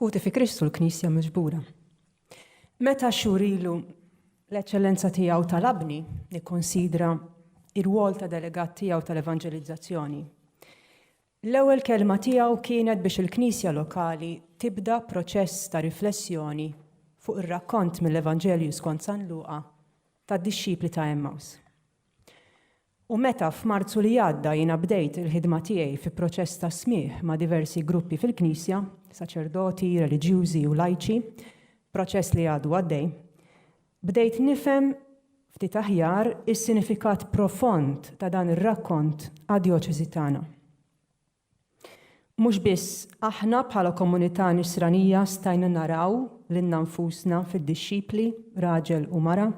Ħuti fi Kristu l-Knisja miġbura. Meta xurilu l-eċċellenza tiegħu talabni nikkonsidra ir-rwol ta' delegat tiegħu tal-evanġelizzazzjoni. L-ewwel kelma tiegħu kienet biex il-Knisja lokali tibda proċess ta' riflessjoni fuq ir-rakkont mill-Evanġelju skont San Luqa tad-dixxipli ta' Emmaus. U meta f'Marzu li għadda jiena bdejt il-ħidma tiegħi fi proċess ta' smieħ ma' diversi gruppi fil-Knisja, saċerdoti, reliġjużi u lajċi, proċess li għadu għaddej, bdejt nifhem ftit aħjar is-sinifikat profond ta' dan ir-rakkont għad-djoċeżi tagħna. Mhux biss aħna bħala komunità nisranija stajna naraw lilna nfusna fid-dixxipli, raġel u mara,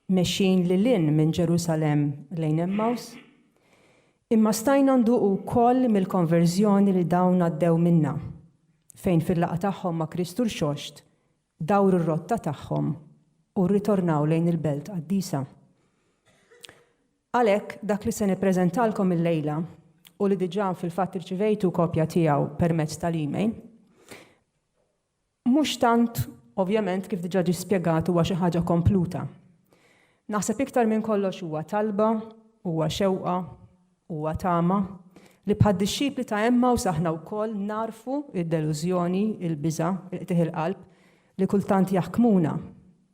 mexxin lil minn Ġerusalem lejn Emmaus, imma stajna nduqu wkoll mill-konverżjoni li dawn għaddew minnha, fejn fil-laqgħa tagħhom ma' Kristu l-xoxt dawru r-rotta tagħhom u rritornaw lejn il-belt qaddisa. Għalhekk dak li se nippreżentalkom illejla u li diġà fil-fatt irċivejtu kopja tiegħu permezz tal-email, mhux tant ovvjament kif diġà ġie spjegat huwa xi ħaġa kompluta. Naħseb iktar minn kollox huwa talba, huwa xewqa, huwa tama li bħad-dixxipli ta' Emmaus aħna wkoll narfu id-delużjoni, il-biża' il-qtieħ il-qalb li kultant jaħkmuna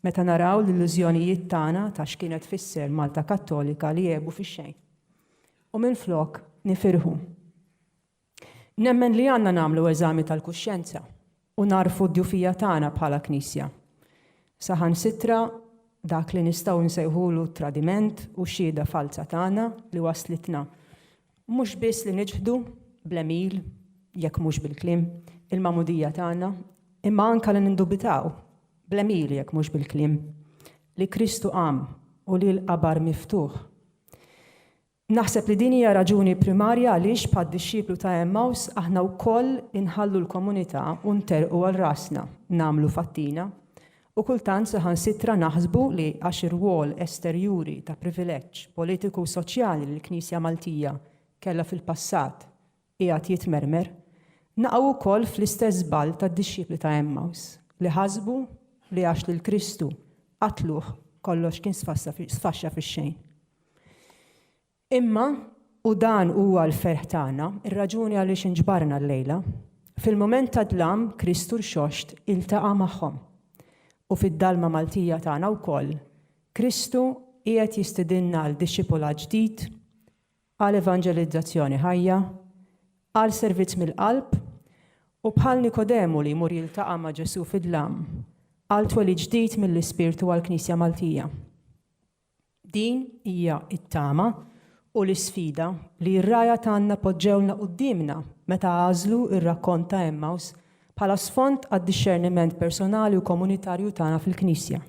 meta naraw l-illużjonijiet tagħna ta' x'kienet tfisser Malta Kattolika li jgħebu fix-xejn. U minflok nifirħu. Nemmen li għandna nagħmlu eżami tal-kuxjenza u narfu d-djufija tagħna bħala Knisja. Saħansitra dak li nistgħu nsejħulu tradiment u xhieda falsa tagħna li waslitna mhux biss li niġħdu bl-emil jekk mhux bil-kliem il-magħmudija tagħna, imma anke li nindubitaw bl-emil jekk mhux bil-kliem li Kristu qam u li l-qabar miftuħ. Naħseb li din hija raġuni primarja għaliex bħad-dixxiplu ta' Emmaus aħna wkoll inħallu l-komunità u nterqu għal rasna nagħmlu fattina u kultant saħansitra naħsbu li għax ir-rwol esterjuri ta' privileġġ politiku u soċjali li l-Knisja Maltija kellha fil-passat qiegħed jitmermer, naqgħu wkoll fl-istess żball tad-dixxipli ta' Emmaus li ħasbu li għax lil Kristu qatluh kollox kien sfaxxa fix-xejn. Imma, u dan huwa l-ferħ tagħna, ir-raġuni għaliex inġbarna llejla, fil-mument ta' dlam Kristu l-xoxt iltaqa' magħhom. U fid-dalma Maltija tagħna wkoll, Kristu qiegħed jistidinna għal dixxipola ġdid, għal evanġelizzazzjoni ħajja, għal servizz mill-qalb u bħal Nikodemu li jmur jiltaqa' ma' Ġesu fid-dlam, għal twelid ġdid mill-Ispirtu għall-Knisja Maltija. Din hija t-tama u l-isfida li r-raja tagħna poġġewna qudiemna meta għażlu r-rakkont ta' Emmaus bħala sfond għad-disċerniment personali u komunitarju tagħna fil-Knisja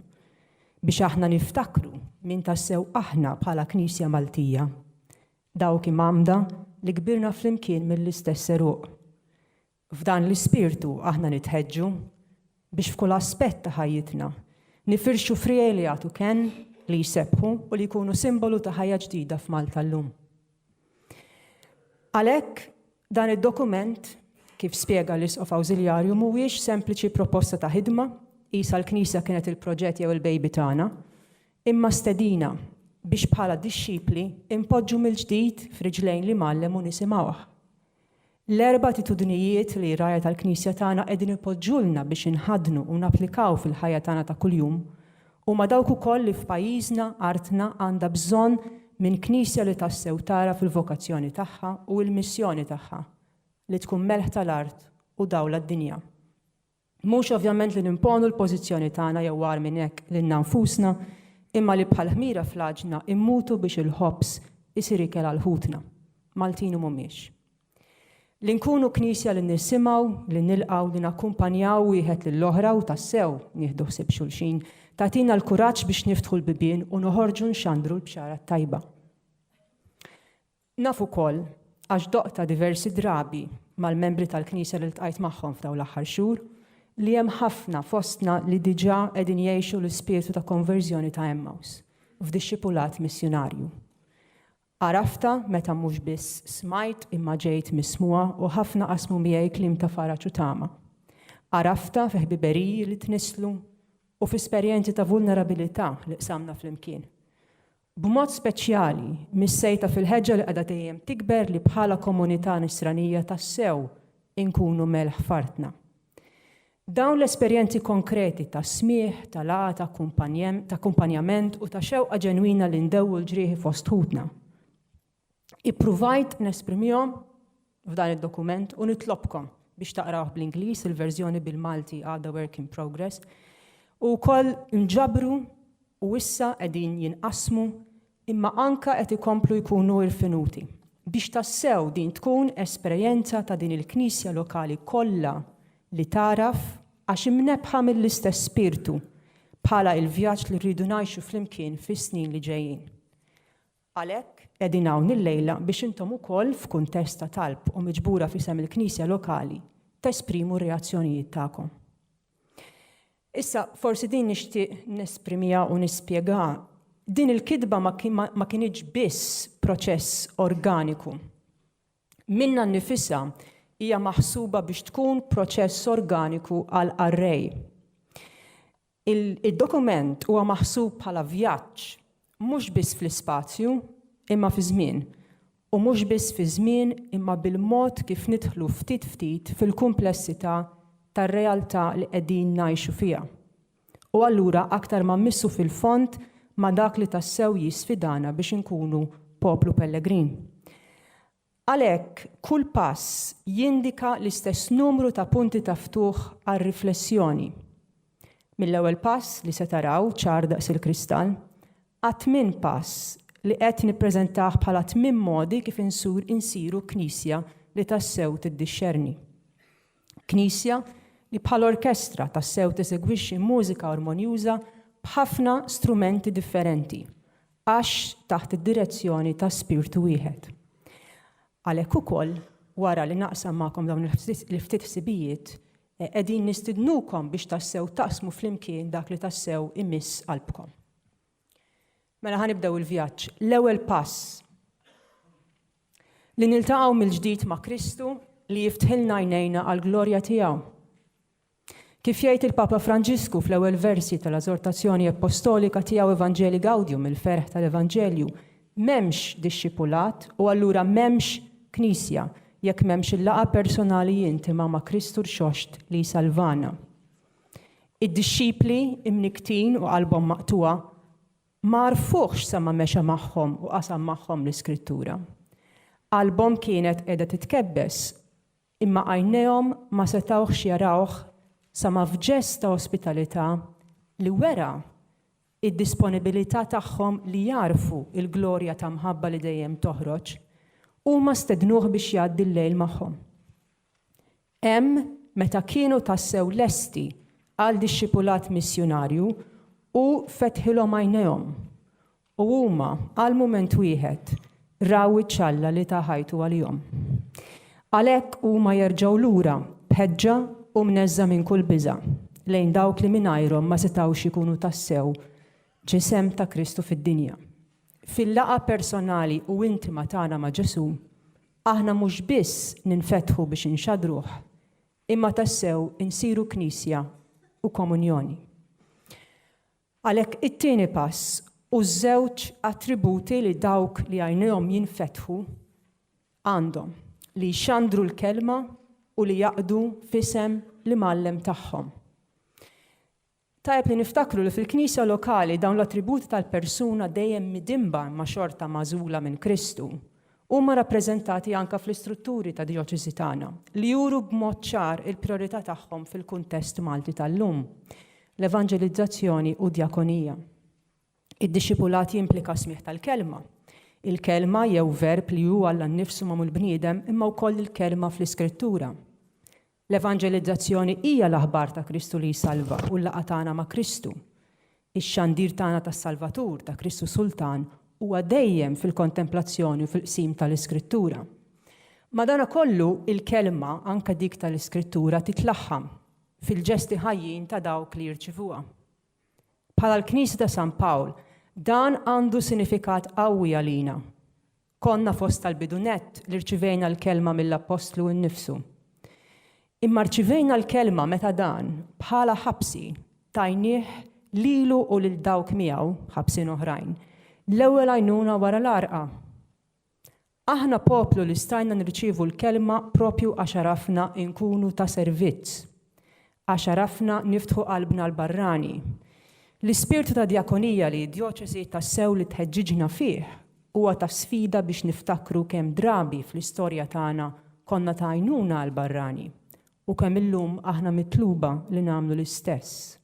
biex aħna niftakru min tassew aħna bħala Knisja Maltija. Dawk imamda li kbirna flimkien mill-istess seruq. F'dan l-ispirtu aħna nitħeġġu biex f'kull aspett ta' ħajjitna nifirxu frieli għatu ken li jsebħu u li jkunu simbolu ta' ħajja ġdida f'Malta llum. Għalhekk dan id-dokument kif spjega l-Isqof Awżiljarju mhuwiex sempliċi proposta ta' ħidma, qisha l-Knisja kienet il-proġett jew il-bejbi tagħna, imma stedina biex bħala dixxipli impoġġu mill-ġdid f'riġlejn li mallem u nisimgħuh. L-erba' titudnijiet li r-raja tal-Knisja tagħna qegħdin ipoġġulna biex inħadnu u napplikaw fil-ħajja tagħna ta' kuljum huma dawk ukoll li f'pajjiżna artna għandha bżonn minn Knisja li tassew tara fil-vokazzjoni tagħha u l-missjoni tagħha li tkun melħ tal-art u dawla d-dinja. Mhux ovvjament li nimponu l-pożizzjoni tagħna jew għar minn hekk lilna nfusna, imma li bħal ħmira fl-aġna immutu biex il-ħobs isir ikel għal ħutna. Maltin u mhumiex. Li nkunu Knisja li nisimgħu, li nilqgħu, li nakkumpanjaw wieħed lill-oħra u tassew nieħdu ħsieb xulxin, tagħtina l-kuraġġ biex niftħu l-bibien u noħorġu nxandru l-bxara tajba. Nafu wkoll għax doqta diversi drabi mal-membri tal-Knisja li ltqajt magħhom f'dawn l-aħħar xhur li hemm ħafna fostna li diġà qegħdin jgħixu l-ispirtu ta' konverżjoni ta' Emmaus f'dixxipulat missjonarju. Arafta meta mhux biss smajt imma ġejt mismuha u ħafna qasmu miegħi kliem ta' faraġ u tama. Arafta fi ħbiberiji li tnislu u f'esperjenzi ta' vulnerabilità li qsamna flimkien. B'mod speċjali missejta fil-ħeġġa li qiegħda dejjem tikber li bħala komunità nisranija tassew inkunu melħ fartna. Dawn l-esperjenzi konkreti ta' smieħ, ta' laqgħa, ta' akkumpanjament u ta' xewqa ġenwina li ndewwu l-ġrieħi fost ħutna. Ippruvajt nesprimihom f'dan id-dokument u nitlobkom biex taqrawh bl-Ingliż, il-verżjoni bil-Malti għadha work in progress, u wkoll nġabru u issa qegħdin jinqasmu imma anka qed ikomplu jkunu irfinuti biex tassew din tkun esperjenza ta' din il-Knisja lokali kollha li taraf għax imnebħa mill-istess spirtu bħala il-vjaġġ li rridu ngħixu flimkien fis-snin li ġejjin. Għalhekk qegħdin hawn illejla biex intom ukoll f'kuntest ta' talb u miġbura f'isem il-Knisja lokali tesprimu r-reazzjonijiet tagħkom. Issa, forsi din nixtieq nesprimija u nispjegaha. Din il-kidba ma kienx biss proċess organiku. Minna nnifisha hija maħsuba biex tkun proċess organiku għal arrej. Il-dokument huwa maħsub bħala vjaġġ mhux biss fl-ispazju imma fi żmien. U mhux biss fi żmien imma bil-mod kif nidħlu ftit ftit fil-kumplessità tar-realtà li qegħdin ngħixu fiha. U allura aktar ma missu fil-fond ma dak li tassew jisfidana biex inkunu poplu pellegrin. Għalhekk kull pass jindika l-istess numru ta' punti ta' ftuħ għar-riflessjoni. Mill-ewwel pass li se taraw ċar daqs il-kristall, għat 8 pass li qed nippreżentah bħala 8 modi kif insiru knisja li tassew tiddixxerni. Knisja li bħal orkestra tassew tisegwixxi mużika armonjuża b'ħafna strumenti differenti, għax taħt id-direzzjoni ta' spiritu wieħed. Għalhekk ukoll wara li naqsam magħkom dawn il-ftit ħsibijiet, qegħdin nistidnukom biex tassew taqsmu flimkien dak li tassew imiss qalbkom. Mela ħanibdew il-vjaġġ. L-ewwel pass li niltaqgħu mill-ġdid ma' Kristu li jiftħilna għajnejna għall-glorja tiegħu. Kif jgħid il-Papa Franġisku fl-ewwel versi tal-eżortazzjoni apostolika tiegħu Evangelii Gaudium, il-ferħ tal-Evanġelju, m'hemmx dixxipulat u allura m'hemmx knisja jekk m'hemmx il-laqgħa personali intima ma' Kristu rxoxt li jsalvana. Id-dixxipli imniktin u qalbhom maqtuwa ma rfuħx sa ma mexa magħhom u qasam magħhom l-Iskrittura. Qalbhom kienet qiegħda titkebbes imma għajnejhom ma setawx jarawh sa ma f'ġest ta' ospitalità li wera id-disponibilità tagħhom li jarfu il-glorja ta' mħabba li dejjem toħroġ huma stednuh biex jgħaddi l-lejl magħhom. Hemm meta kienu tassew lesti għal dixxipulat missjonarju u fetħilhom għajnejhom u huma għal mument wieħed raw iċ-ċalla li ta' ħajtu għalihom. Għalhekk huma jerġgħu lura b'ħeġġa u mneżża minn kull biża' lejn dawk li mingħajrhom ma setgħux ikunu tassew ġisem ta' Kristu fid-dinja. Fil-laqgħa personali u intima tagħna ma' Ġesu, aħna mhux biss ninfetħu biex inxadruh, imma tassew insiru knisja u komunjoni. Għalhekk it-tieni pass u żewġ attributi li dawk li għajnejhom jinfetħu għandhom li jxandru l-kelma u li jaqdu f'isem li mallem tagħhom. Tajjeb li niftakru li fil-Knisja lokali dawn l-attributi tal-persuna dejjem midimba ma' xorta magħżula minn Kristu huma rappreżentati anke fl-istrutturi ta' dijoċeżi tagħna li juru b'mod ċar il-priorità tagħhom fil-kuntest Malti tal-lum, l-evanġelizzazzjoni u djakonija. Id-dixxipulat jimplika smieħ tal-kelma. Il-kelma jew verb li huwa għall-nnifsu magħmul bniedem imma wkoll il-kelma fl-Iskrittura. L-evanġelizzazzjoni hija l-aħbar ta' Kristu li jsalva u l-laqgħa tagħna ma' Kristu. Ix-xandir tagħna tas-Salvatur ta' Kristu Sultan huwa dejjem fil-kontemplazzjoni u fil-qsim tal-Iskrittura. Madankollu il-kelma anke dik tal-Iskrittura titlaħħam fil-ġesti ħajjin ta' dawk li jirċivuha. Bħala l-Knisja ta' San Pawl, dan għandu sinifikat qawwi għalina. Konna fost tal-bidunet li rċivejna l-kelma mill-Apostlu nnifsu. Imma rċivejna l-kelma meta dan bħala ħabsi tajnieh lilu u lil dawk miegħu ħabsin oħrajn. L-ewwel għajnuna wara l-għarqa. Aħna poplu li stajna nirċievu l-kelma propju għax għarafna nkunu ta' servizz, għax għarafna niftħu qalbna l-barrani. L-ispirtu ta' diakonija li d-djoċesi tas-sew li tħeġġiġna fih huwa ta' sfida biex niftakru kemm drabi fl-istorja tagħna konna ta' għajnuna l-barrani u kemm illum aħna mitluba li nagħmlu l-istess.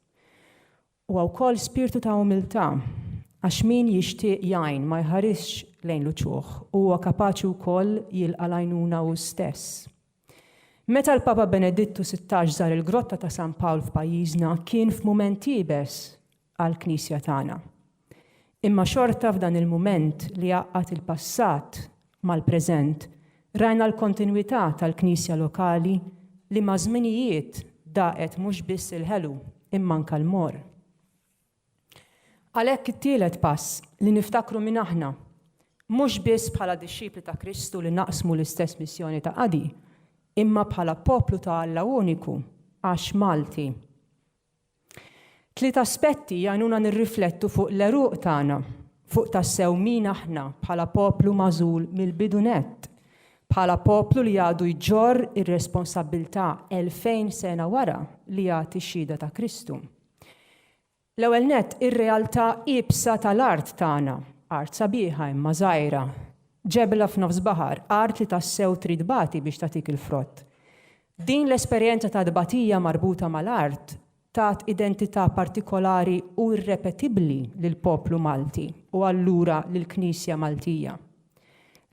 U wkoll spirtu ta' umiltà għax min jixtieq jgħin ma jħarisx lejn l-ċuħ huwa kapaċi wkoll jilqa' l-għajnuna hu stess. Meta l-Papa Benedittu 16 żar il-Grotta ta' San Pawl f'pajjiżna kien f'mument jibes għall-Knisja tagħna. Imma xorta f'dan il-mument li għaqqat il-passat mal-preżent rajna l-kontinwità tal-Knisja lokali li ma' żminijiet daqet mhux biss il-ħelu imma anke l-mor. Għalhekk it-tielet pass li niftakru minn aħna mhux biss bħala dixxipli ta' Kristu li naqsmu l-istess missjoni ta' qadi, imma bħala poplu ta' Alla uniku għax Malti. 3 aspetti jgħinuna nirriflettu fuq l-eruq tagħna, fuq tassew min aħna bħala poplu magħżul mill-bidunet, bħala poplu li għadu jġorr ir-responsabbiltà 2000 sena wara li jagħti x-xhieda ta' Kristu. L-ewwel nett ir-realtà ibsa tal-art tagħna, art sabiħa imma żgħira, ġebla f'nofs baħar, art li tassew trid bati biex tagħtik il-frott. Din l-esperjenza ta' dbatija marbuta mal-art tat identità partikolari u irrepetibbli lill-poplu Malti u allura lill-Knisja Maltija.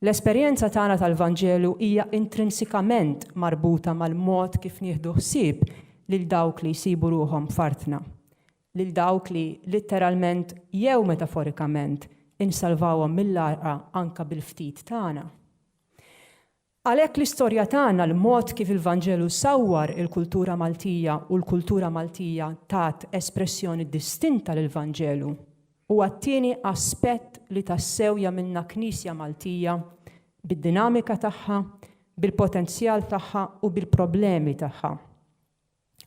L-esperjenza tagħna tal-Vanġelu hija intrinsikament marbuta mal-mod kif nieħdu ħsieb lil dawk li jsibu ruhom fartna, lil dawk li litteralment jew metaforikament insalvawhom mill-għarqa anke bil-ftit tagħna. Għalhekk l-istorja tagħna l-mod kif il-Vanġelu sawwar il-kultura Maltija u l-kultura Maltija tat espressjoni distinta lill-Vanġelu huwa t-tieni aspett li tassew jagħmilna Knisja Maltija bid-dinamika tagħha, bil-potenzjal tagħha u bil-problemi tagħha.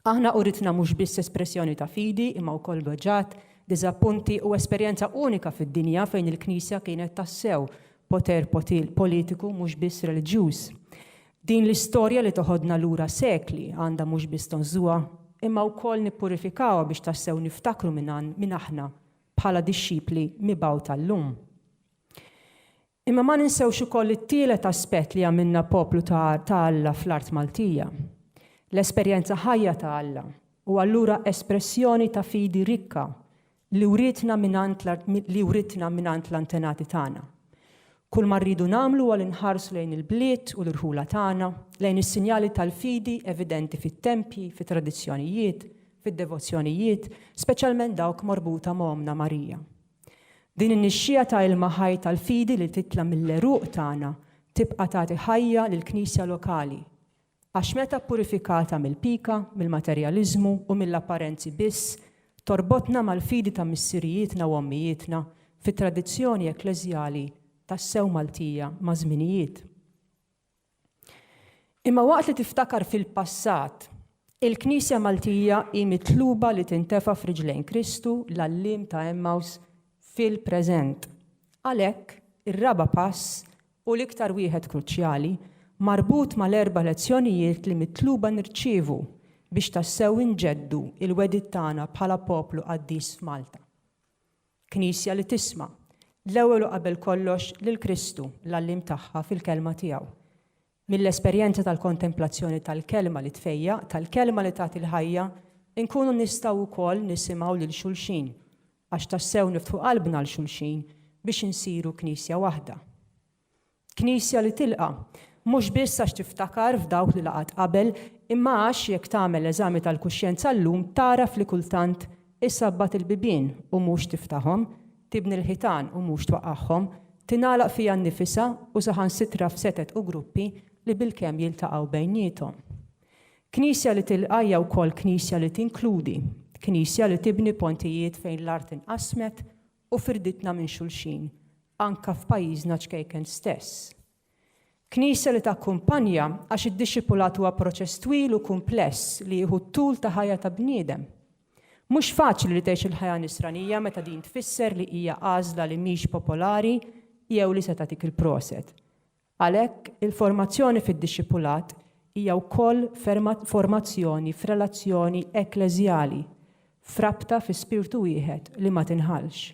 Aħna uritna mhux biss espressjoni ta' fidi imma wkoll beġat, diżappunti u esperjenza unika fid-dinja fejn il-Knisja kienet tassew poter politiku mhux biss reliġjuż. Din l-istorja li toħodna lura sekli għandha mhux biss tonżuha imma wkoll nippurifikawha biex tassew niftakru minn aħna bħala dixxipli mibgħu tal-lum. Imma ma ninsewx ukoll it-tielet aspett li għamilna poplu ta' Alla fl-art Maltija. L-esperjenza ħajja ta' Alla u allura espressjoni ta' fidi rikka li uritna minant l-antenati tagħna. Kull ma rridu nagħmlu għal inħarsu lejn il-bliet u l-irħula tagħna, lejn is-sinjali tal-fidi evidenti fit-tempji, fit-tradizzjonijiet, fid-devozzjonijiet, speċjalment dawk marbuta ma' Omna Marija. Din in-nixxija ta' ilma ħaj tal-fidi li titla mill-eruq tagħna tibqa' tagħti ħajja lill-Knisja lokali. Għax meta purifikata mill-pika, mill-materjaliżmu u mill-apparenzi biss, torbotna mal-fidi ta' missirijietna u ommijietna fit-tradizzjoni ekleżjali tas-sew Maltija ma' żminijiet. Imma waqt li tiftakar fil-passat, il-Knisja Maltija hi mitluba li tintefa' f'riġlejn Kristu l-għalliem ta' Emmaus fil-preżent. Għalhekk ir-raba' pass u l-iktar wieħed kruċjali marbut mal-4 lezzjonijiet li mitluba nirċievu biex tassew inġeddu il-wedid tagħna bħala poplu qaddis f'Malta. Knisja li tisma' l-ewwel u qabel kollox lil Kristu l-għalliem tagħha fil-kelma tiegħu. Mill-esperjenza tal-kontemplazzjoni tal-kelma li tfejja, tal-kelma li tagħti l-ħajja, inkunu nistgħu wkoll nisimgħu lil xulxin għax tassew niftħu qalbna l xulxin biex insiru knisja waħda. Knisja li tilqa' mhux biss għax tiftakar f'dawk li laqat qabel, imma għax jekk tagħmel eżami tal-kuxjenza llum taraf li kultant issabbat il-bibien u mhux tiftaħhom, tibni l-ħitan u mhux twaqqagħhom, tingħalaq fiha nnifisha u saħansitra f'setet u gruppi li bilkemm jiltaqgħu bejniethom. Knisja li tilqa' hija wkoll knisja li tinkludi, knisja li tibni pontijiet fejn l-art inqasmet u firditna minn xulxin, anke f'pajjiżna ċkejken stess. Knisja li takkumpanja għax id-dixxipulat huwa proċess twil u kumpless li jieħu t-tul ta' ħajja ta' bniedem. Mhux faċli li tgħix il-ħajja nisranija meta din tfisser li hija għażla li mhix popolari jew li se tagħtik il-proset. Għalhekk il-formazzjoni fid-dixxipulat hija wkoll formazzjoni f'relazzjoni ekleżjali, frabta fi spirtu wieħed li ma tinħallx.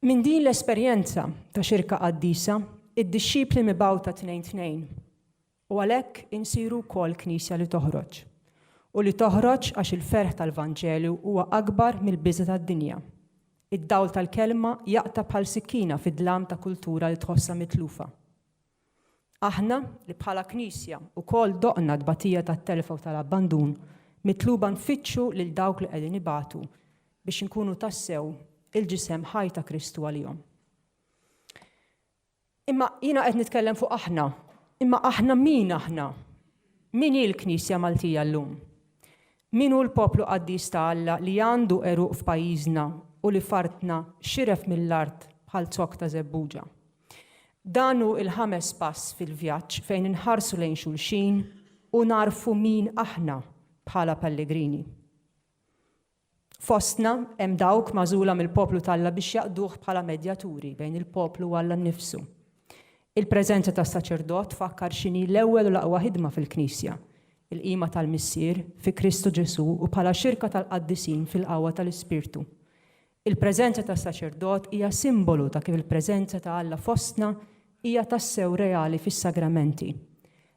Min din l-esperjenza ta' xirka qaddisa, id-dixxipli mibgħuta 2-2 u għalhekk insiru wkoll knisja li toħroġ. U li toħroġ għax il-ferħ tal-Vanġelju huwa akbar mill-biża tad-dinja. Id-dawl tal-kelma jaqta' bħal sikkina fid-dlam ta' kultura li tħossha mitlufa. Aħna li bħala knisja wkoll doqna d-batija tat-telfa u tal-abbandun mitluba nfittxu lil dawk li qegħdin ibatu biex inkunu tassew il-ġisem ħaj ta' Kristu għalihom. Imma jiena qed nitkellem fuq aħna. Imma aħna min aħna? Min hi l-Knisja Maltija llum? Min hu l-poplu qaddis ta' Alla li għandu eruq f'pajjiżna u li fartna xiref mill-art bħal zokk ta' żebbuġa? Dan hu il-5 pass fil-vjaġġ fejn inħarsu lejn xulxin u narfu min aħna bħala pellegrini. Fostna hemm dawk magħżula mill-poplu tal-Alla biex jaqduh bħala medjaturi bejn il-poplu u Alla nnifsu. Il-preżenza tas-saċerdot fakkar x'inhi l-ewwel u l-aqwa ħidma fil-Knisja, il-qima tal-missier fi Kristu Ġesu u bħala xirka tal-qaddisin fil-qawwa tal-Ispirtu. Il-preżenza tas-saċerdot hija simbolu ta' kif il-preżenza ta' Alla fostna hija tassew reali fis-sagramenti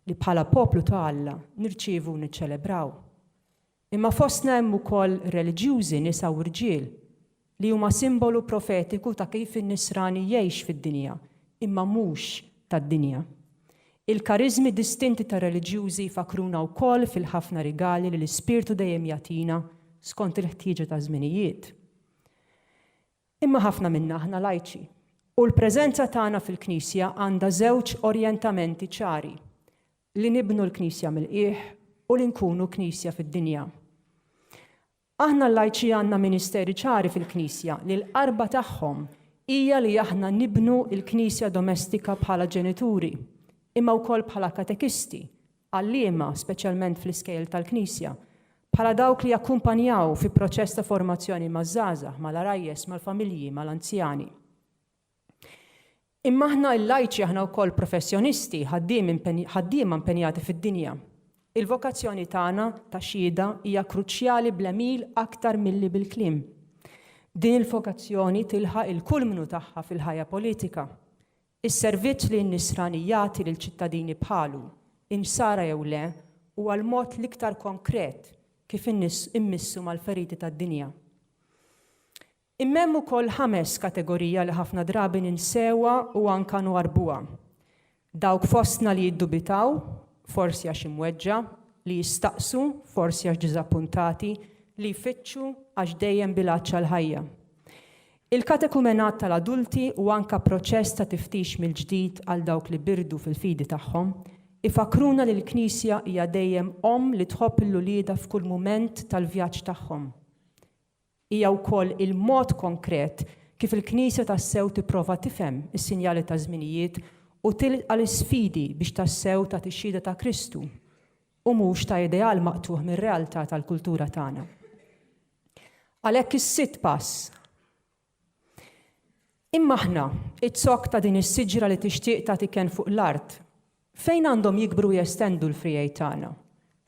li bħala poplu ta' Alla nirċievu u niċċelebraw. Imma fostna hemm ukoll reliġjużi nisa u rġiel li huma simbolu profetiku ta' kif in-nisrani jgħix fid-dinja, imma mhux tad-dinja. Il-kariżmi distinti ta' reliġjużi fakruna wkoll fil-ħafna rigali li l-Ispirtu dejjem jagħtina skont il-ħtieġa ta' żminijiet. Imma ħafna minna aħna lajċi u l-preżenza tagħna fil-Knisja għandha żewġ orjentamenti ċari li nibnu l-Knisja mill-qiegħ u li nkunu Knisja fid-dinja. Aħna l-lajċi għandna ministeri ċari fil-Knisja li l-qarba tagħhom hija li aħna nibnu l-Knisja domestika bħala ġenituri, imma wkoll bħala katekisti, għalliema speċjalment fl-iskejl tal-Knisja, bħala dawk li jakkumpanjaw fi proċess ta' formazzjoni maż-żgħażagħ, mal-arajjes, mal-familji, mal-anzjani. Imma aħna l-lajċi aħna wkoll professjonisti ħaddiema impenjati fid-dinja. Il-vokazzjoni tagħna ta' xhieda hija kruċjali bl-emil aktar milli bil-kliem. Din il-vokazzjoni tilħaq il-kull minnu tagħha fil-ħajja politika. Is-servizz li n-nisrani jagħti lill-ċittadini bħalu, insara jew le, huwa l-mod l-iktar konkret kif immissu mal-feriti tad-dinja. Imma ukoll 5 kategorija li ħafna drabi ninsewa u anke nwarbuha. Dawk fostna li jiddubitaw, forsi għax imweġġa, li jistaqsu, forsi għax diżappuntati, li jfittxu għax dejjem bilaċċa l-ħajja. Il-katekumenat tal-adulti u anke proċess ta' tiftix mill-ġdid għal dawk li birdu fil-fidi tagħhom, ifakruna li l-Knisja hija dejjem li tħobb il-ulieda f'kull mument tal-vjaġġ tagħhom. Hija wkoll il-mod konkret kif il-Knisja tassew tipprova tifhem is-sinjali ta' żminijiet u tilqa l-isfidi biex tassew ta' tixxida ta' Kristu u mhux ta' ideal maqtuħ mir-realtà tal-kultura tagħna. Għalhekk is-6 pass. Imma aħna, it-zokk ta' din is-siġra li tixtieq tagħti kien fuq l-art, fejn għandhom jikbru jestendu l-frijaj tagħna?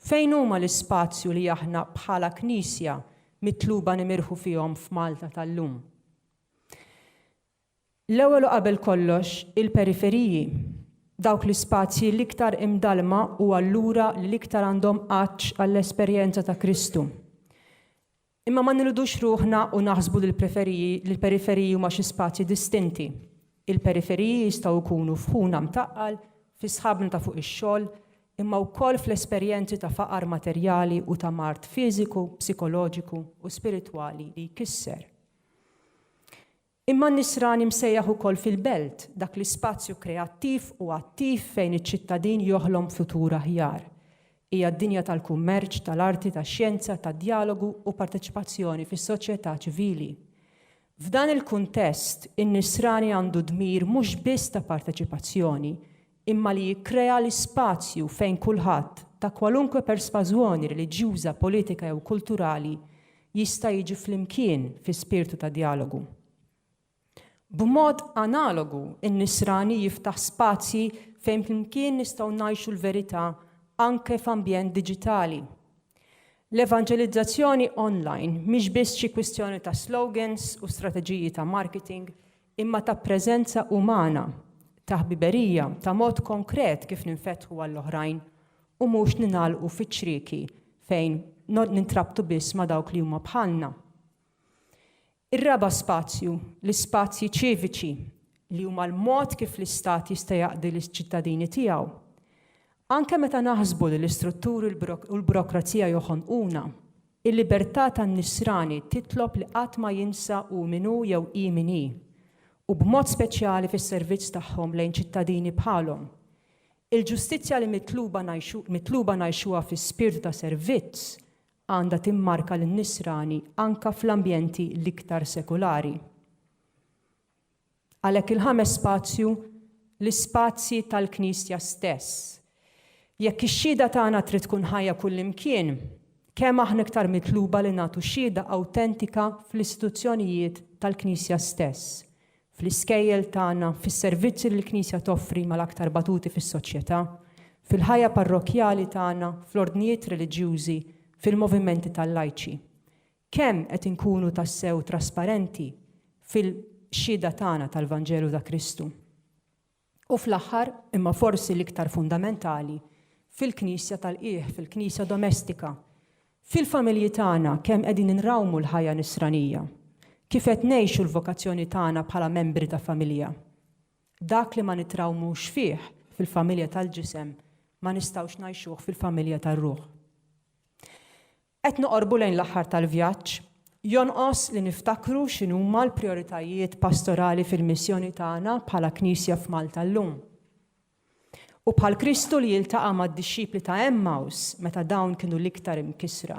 Fejn huma l-ispazju li aħna bħala Knisja mitluba nimirħu fihom f'Malta tal-lum? L-ewwel u qabel kollox il-periferiji, dawk l-ispazji l-iktar imdalma u allura l-iktar għandhom qaċċ għall-esperjenza ta' Kristu. Imma ma niludux ruħna u naħsbu l-periferiji huma xi spazji distinti. Il-periferiji jistgħu jkunu f'ħuna mtaqqal, fi sħabna ta' fuq ix-xogħol, imma wkoll fl-esperjenzi ta' faqar materjali u ta' mart fiżiku, psikoloġiku u spiritwali li jkisser. Imma n-nisrani msejjaħ ukoll fil-belt, dak l-ispazju kreattiv u attiv fejn iċ-ċittadin joħlom futur aħjar. Hija d-dinja tal-kummerċ, tal-arti, tax-xjenza, tad-dialogu u parteċipazzjoni fis-soċjetà ċivili. F'dan il-kuntest, in-nisrani għandu dmir mhux biss ta' parteċipazzjoni, imma li jikkrea l-ispazju fejn kulħadd ta' kwalunkwe persważjoni reliġjuża, politika jew kulturali jista' jiġi flimkien fi spirtu ta' dialogu. B'mod analogu, in-nisrani jiftaħ spazji fejn flimkien nistgħu ngħixu l-verità anke f'ambjent diġitali. L-evangelizzazzjoni online mhix biss xi kwistjoni ta' slogans u strateġiji ta' marketing, imma ta' preżenza umana, ta' ħbiberija, ta' mod konkret kif ninfetħu għall-oħrajn u mhux ninagħlqu fiċ-ċrieki fejn nintrabtu biss ma' dawk li huma bħalna. Ir-raba spazju, l-ispazji ċiviċi li huma l-mod kif l-istat jista' jaqdi l-ċittadini tiegħu. Anke meta naħsbu li l-istrutturi u l-burokrazija joħonquna, il-libertà tan-nisrani titlob li qatt ma jinsa u minu jew i min hi, u b'mod speċjali fis-servizz tagħhom lejn ċittadini bħalhom. Il-ġustizzja li mitluba ngħixuha fi-spirtu ta' servizz għandha timmarka lin-nisrani anke fl-ambjenti l-iktar sekulari. Għalhekk il-ħames spazju, l-ispazji tal-Knisja stess. Jekk ix-xhieda tagħna trid tkun ħajja kullimkien, kemm aħna iktar mitluba li nagħtu xhieda awtentika fl-istituzzjonijiet tal-Knisja stess, fl-iskejjel tagħna, fis-servizzi li l-Knisja toffri mal-aktar batuti fis-soċjetà, fil-ħajja parrokjali tagħna, fl-ordnijiet reliġjużi, fil-movimenti tal-lajċi. Kemm qed inkunu tassew trasparenti fil-xhieda tagħna tal-Vanġelu ta' Kristu. U fl-aħħar, imma forsi l-iktar fundamentali, fil-Knisja tal-qiegħ, fil-Knisja domestika, fil-familji tagħna kemm qegħdin inrawmu l-ħajja nisranija, kif qed ngħixu l-vokazzjoni tagħna bħala membri ta' familja. Dak li ma nitrawmux fih fil-familja tal-ġisem ma nistgħux ngħixuh fil-familja tar-ruħ. Qed noqorbu lejn l-aħħar tal-vjaġġ, jonqos li niftakru x'inhuma l-prijoritajiet pastorali fil-missjoni tagħna bħala Knisja f'Malta llum. U bħal Kristu li jiltaqa' mad-dixxipli ta' Emmaus meta dawn kienu l-iktar imkisra,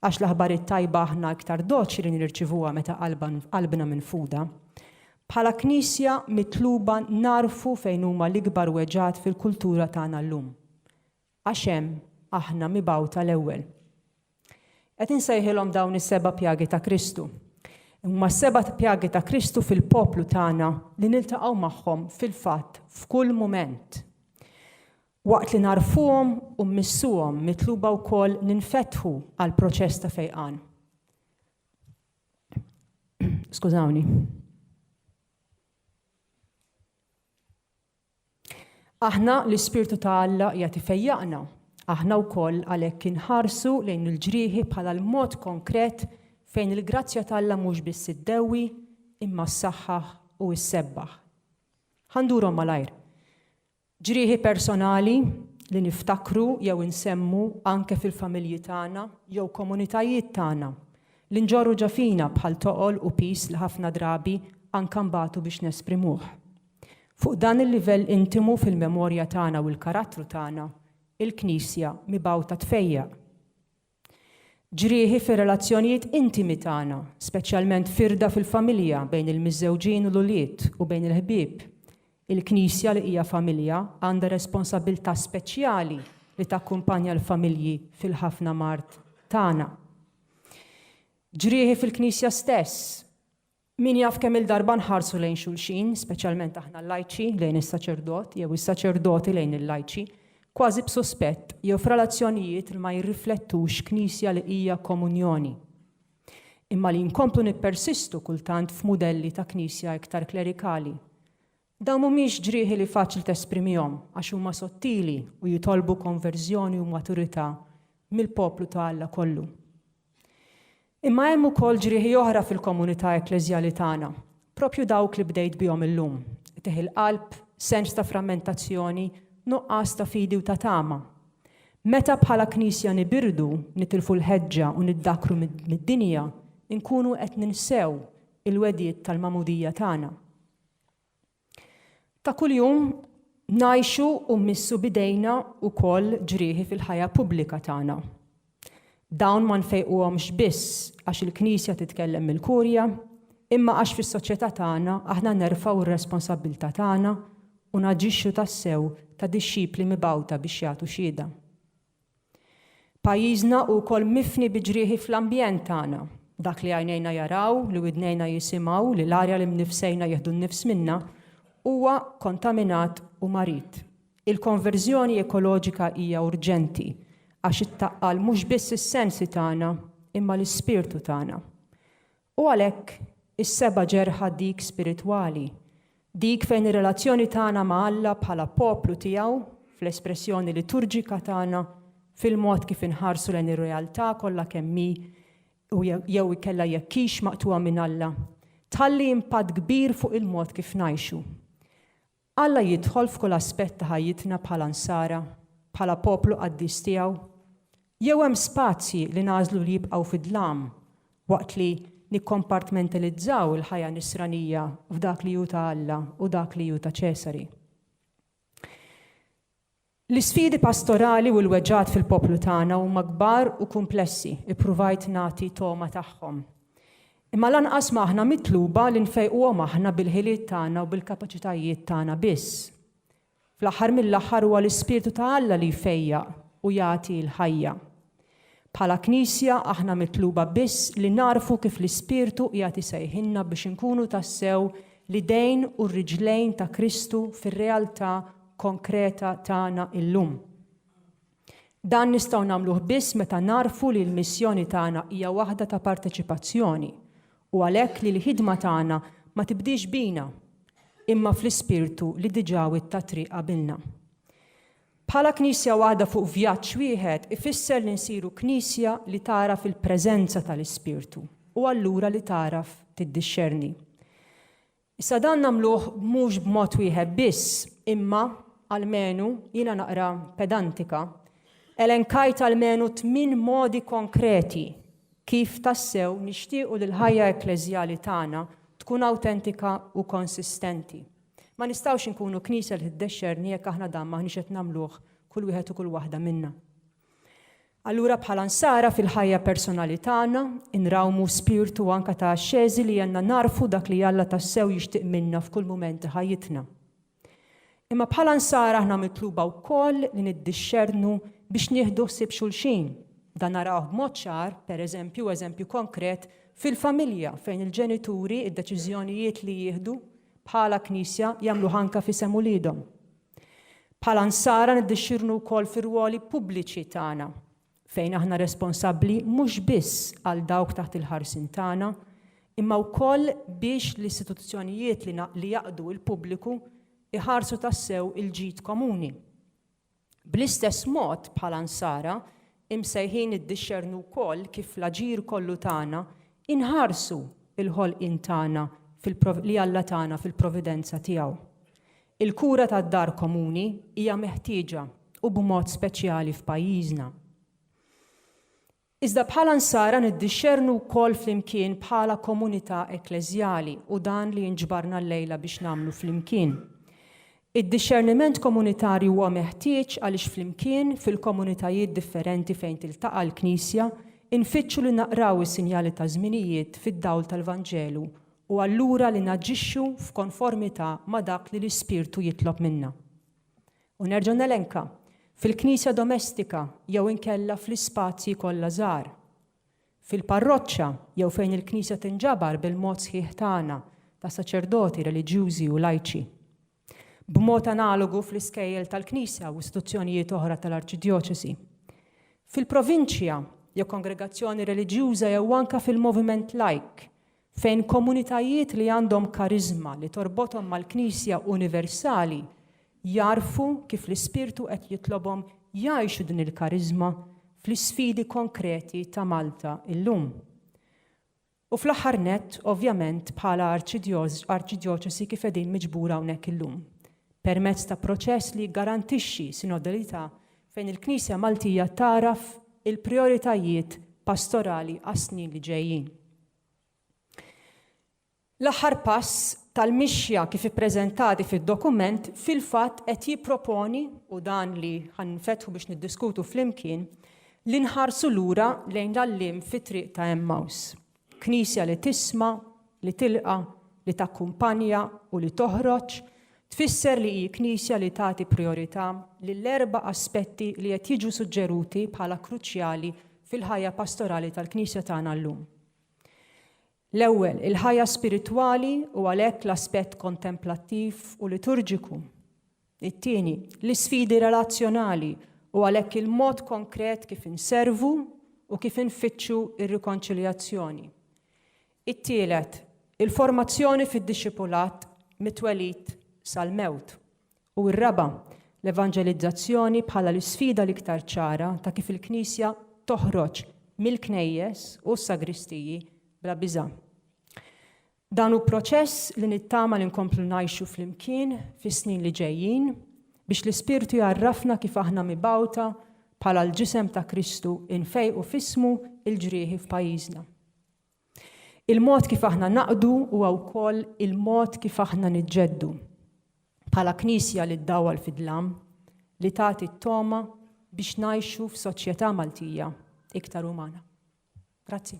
għax l-aħbarijiet tajba aħna iktar doċili nirċivuha meta qalbna minfuda. Bħala Knisja mitluba narfu fejn huma l-ikbar weġġat fil-kultura tagħna llum. Għax hemm aħna mibgħuta l-ewwel. Qed insejħilhom dawn is-seba' pjagi ta' Kristu. Huma s-seba' pjagi ta' Kristu fil-poplu tagħna li niltaqgħu magħhom fil-fatt f'kull mument. Waqt li narfuhom u mmissuhom mitluba wkoll ninfetħu għal proċess ta' fejqan. Skużawni. Aħna l-Ispirtu ta' Alla qiegħed ifejjaqna. Aħna wkoll għalhekk inħarsu lejn il-ġrieħi bħala l-mod konkret fejn il-grazzja ta' Alla mhux biss iddewwi imma s-saħħaħ u s-sebbaħ. Ħandurhom malajr. Ġrieħi personali li niftakru jew insemmu anke fil-familji tagħna jew komunitajiet tagħna li nġorru ġafina bħal toqol u pis li ħafna drabi anke mbagħtu biex nesprimuh. Fuq dan il-livell intimu fil-memorja tagħna u l-karattru tagħna, il-Knisja mibgħuta tfejjaq. Ġrieħi fir-relazzjonijiet intimi tagħna, speċjalment firda fil-familja bejn il-miżżewġin u l-ulied u bejn il-ħbieb. Il-Knisja li hija familja għandha responsabilità speċjali li takkumpanja l-familji fil-ħafna mart tagħna. Ġrieħi fil-Knisja stess. Min jaf kemm il-darba nħarsu lejn xulxin, speċjalment aħna l-lajċi lejn is-saċerdot jew is-saċerdoti lejn il-lajċi, kważi b'suspett jew f'relazzjonijiet li ma jirriflettux Knisja li hija komunjoni. Imma li nkomplu nippersistu kultant f'mudelli ta' Knisja iktar klerikali. Dawn mhumiex ġrieħi li faċli tesprimihom għax huma sottili u jitolbu konverżjoni u maturità mill-poplu ta' Alla kollu. Imma hemm ukoll ġrieħi oħra fil-komunità ekleżjali tagħna, proprju dawk li bdejt bihom illum, teħ il-qalb, sens ta' frammentazzjoni, nuqqas ta' fidi u ta' tama. Meta bħala Knisja nibirdu, nitilfu l-ħeġġa u niddakru mid-dinja, inkunu qed ninsew il-wedijiet tal-magħmudija tagħna. Ta' kuljum ngħixu u mmissu bidejna wkoll ġrieħi fil-ħajja pubblika tagħna. Dawn ma nfejquhomx biss għax il-Knisja titkellem mill-kurja, imma għax fis-soċjetà tagħna aħna nerfgħu r-responsabbiltà tagħna u naġixxu tassew ta' dixxipli mibgħuta biex jagħtu xhieda. Pajjiżna wkoll mifni bi ġrieħi fl-ambjent tagħna, dak li għajnejna jaraw, li widnejna jisimgħu, li l-arja li mnifsejna jieħdu nnifs minnha, huwa kontaminat u marit. Il-konverżjoni ekoloġika hija urġenti għax ittaqqal mhux biss is-sensi tagħna imma l-ispirtu tagħna. U għalhekk is-seba' ġerħa dik spiritwali, dik fejn ir-relazzjoni tagħna ma' Alla bħala poplu tiegħu, fl-espressjoni liturġika tagħna, fil-mod kif inħarsu lejn ir-realtà kollha kemm hi u jew ikella jekk hix maqtuha minn Alla, tħalli impatt kbir fuq il-mod kif ngħixu. Alla jidħol f'kull aspett ta' ħajjitna bħala nsara, bħala poplu qaddis tiegħu, jew hemm spazji li nażlu li jibqgħu fid-dlam waqt li nikkompartmentalizzaw il-ħajja nisranija f'dak li hu ta' Alla u dak li hu ta' Ċesari. L-isfidi pastorali u l-weġġat fil-poplu tagħna huma kbar u komplessi, ippruvajt nagħti toma tagħhom. Imma lanqas ma aħna mitluba li nfejquhom aħna bil-ħiliet tagħna u bil-kapaċitajiet tagħna biss. Fl-aħħar mill-aħħar huwa l-Ispirtu ta' Alla li jfejjaq u jagħti l-ħajja. Bħala Knisja aħna mitluba biss li narfu kif l-Ispirtu jagħti sejħinna biex inkunu tassew l-idejn u r-riġlejn ta' Kristu fir-realtà konkreta tagħna illum. Dan nistgħu nagħmluh biss meta narfu li l-missjoni tagħna hija waħda ta' parteċipazzjoni u għalhekk li l-ħidma tagħna ma tibdix bina imma fl-Ispirtu li diġà witta triq qabilna. Bħala Knisja waħda fuq vjaġġ wieħed ifisser li nsiru Knisja li tara fil-preżenza tal-Ispirtu u allura li taraf tiddixxerni. Issa dan nagħmluh mhux b'mod wieħed biss, imma almenu jiena naqra pedantika, elenkajt almenu 8 modi konkreti kif tassew nixtiequ li l-ħajja ekklezjali tagħna tkun awtentika u konsistenti. Ma nistgħux inkunu Knisja li tiddexxerni jekk aħna dan maħniex qed nagħmluh kull wieħed u kull waħda minna. Allura bħala nsara fil-ħajja personali tagħna inrawmu spirtu anke ta' xeżi li għandna narfu dak li Alla tassew jixtieq minna f'kull mument ta' ħajjitna. Imma bħala nsara aħna mitluba wkoll li niddixxernu biex nieħdu ħsieb xulxin. Dan narawh b'mod ċar, eżempju konkret, fil-familja fejn il-ġenituri id-deċiżjonijiet li jieħdu bħala Knisja jagħmlu ħanka f'isem uliedhom. Bħala nsara niddixxirnu wkoll fir-ruoli pubbliċi tagħna fejn aħna responsabbli mhux biss għal dawk taħt il-ħarsin tagħna, imma wkoll biex l-istituzzjonijiet li jaqdu il-pubbliku iħarsu tassew il-ġid komuni. Bl-istess mod bħala nsara imsejħin iddixxernu wkoll kif l-aġir kollu tagħna inħarsu il-ħolqien tagħna li Alla tagħna fil-providenza tiegħu. Il-kura tad-dar komuni hija meħtieġa u b'mod speċjali f'pajjiżna. Iżda bħala nsara niddixxernu wkoll flimkien bħala komunità ekklezjali u dan li nġbarna llejla biex nagħmlu flimkien. Id-dixxerniment komunitarju huwa meħtieġ għaliex flimkien fil-komunitajiet differenti fejn tiltaqa' l-Knisja infittxu li naqraw is-sinjali ta' żminijiet fid-dawl tal-Vanġelu u allura li naġixxu f'konformità ma' dak li l-Ispirtu jitlob minna. U nerġa' nelenka fil-Knisja domestika jew inkella fl-ispazji kollha żgħar. Fil-parroċċa jew fejn il-Knisja tinġabar bil-mod sħiħ tagħna ta' saċerdoti reliġjużi u lajċi. B'mod analogu fl-iskejjel tal-Knisja u istituzzjonijiet oħra tal-Arċidjoċesi. Fil-provinċja jew kongregazzjoni reliġjuża jew anke fil-moviment laik fejn komunitajiet li għandhom karizma li torbothom mal-Knisja universali jarfu kif l-Ispirtu qed jitlobhom jgħixu din il-karizma fl-isfidi konkreti ta' Malta illum. U fl-aħħar nett, ovvjament, bħala arċidjoċesi kif qegħdin miġbura hawnhekk illum, permezz ta' proċess li garantixxi sinodalità fejn il-Knisja Maltija taraf il-prioritajiet pastorali għas-snin li ġejjin. L-aħħar pass tal-mixja kif ippreżentati fid-dokument fil-fatt qed jipproponi u dan li ħanfetħu biex niddiskutu flimkien li nħarsu lura lejn l-għalliem fit-triq ta' Emmaus. Knisja li tisma', li tilqa', li takkumpanja u li toħroġ, tfisser li hi knisja li tagħti priorità lill-erba' aspetti li qed jiġu suġġeruti bħala kruċjali fil-ħajja pastorali tal-Knisja tagħna llum. L-ewwel, il-ħajja spiritwali u għalhekk l-aspett kontemplattiv u liturġiku. It-tieni, l-isfidi relazzjonali u għalhekk il-mod konkret kif inservu u kif infittxu ir-rikonċiljazzjoni. It-tielet, il-formazzjoni fid-dixxipulat mit-twelid sal-mewt. U r-raba, l-evanġelizzazzjoni bħala l-isfida l-iktar ċara ta' kif il-Knisja toħroġ mill-knejjes u s-sagristiji bla biża'. Dan hu proċess li nittama li nkomplu ngħixu flimkien fis-snin li ġejjin biex l-Ispirtu jarrafna kif aħna mibgħuta bħala l-ġisem ta' Kristu infejqu f'ismu il-ġrieħi f'pajjiżna. Il-mod kif aħna naqdu huwa wkoll il-mod kif aħna niġġeddu bħala Knisja li ddawwal fid-dlam li tagħti t-toma biex ngħixu f'soċjetà Maltija iktar umana. Grazzi.